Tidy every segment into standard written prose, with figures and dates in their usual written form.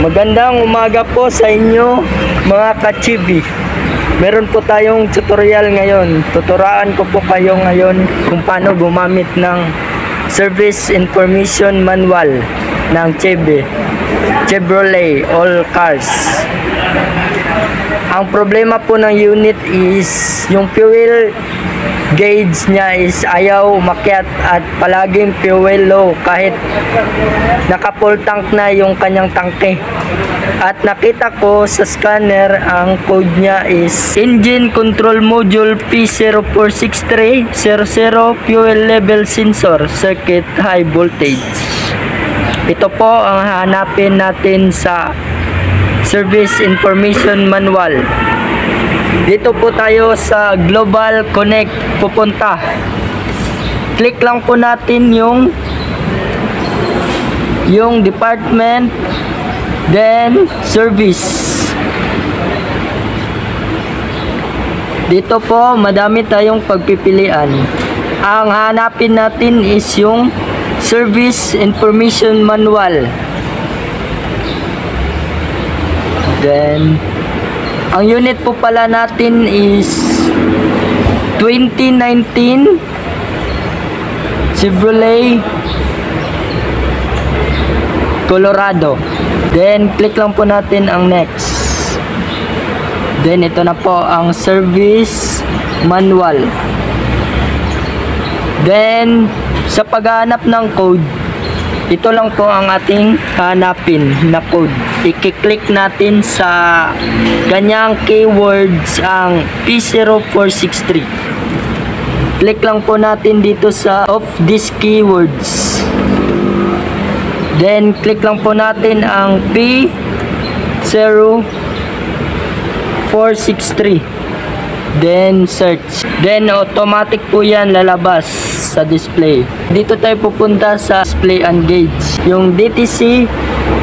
Magandang umaga po sa inyo mga ka-chibi. Meron po tayong tutorial ngayon. Tuturaan ko po kayo ngayon kung paano gumamit ng Service Information Manual ng Chevrolet All Cars. Ang problema po ng unit is yung fuel gauge niya is ayaw umakyat at palaging fuel low kahit naka full tank na yung kanyang tangke. At nakita ko sa scanner ang code niya is Engine Control Module P046300 Fuel Level Sensor Circuit High Voltage. Ito po ang hanapin natin sa Service Information Manual. Dito po tayo sa Global Connect pupunta. Click lang po natin yung department, then service. Dito po madami tayong pagpipilian. Ang hanapin natin is yung Service Information Manual. Then ang unit po pala natin is 2019 Chevrolet Colorado. Then click lang po natin ang next. Then ito na po ang service manual. Then sa paghahanap ng code, ito lang po ang ating hanapin na code. I-click natin sa ganyang keywords ang P0463. Click lang po natin dito sa of these keywords. Then click lang po natin ang P0463. Then search. Then automatic po yan lalabas sa display. Dito tayo pupunta sa display and gauge. Yung DTC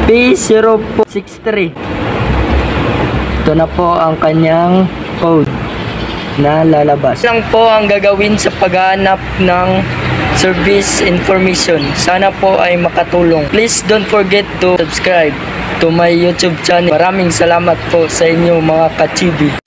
P0463. Ito na po ang kanyang code na lalabas. Lang po ang gagawin sa paghahanap ng service information. Sana po ay makatulong. Please don't forget to subscribe to my YouTube channel. Maraming salamat po sa inyo mga ka-chibi.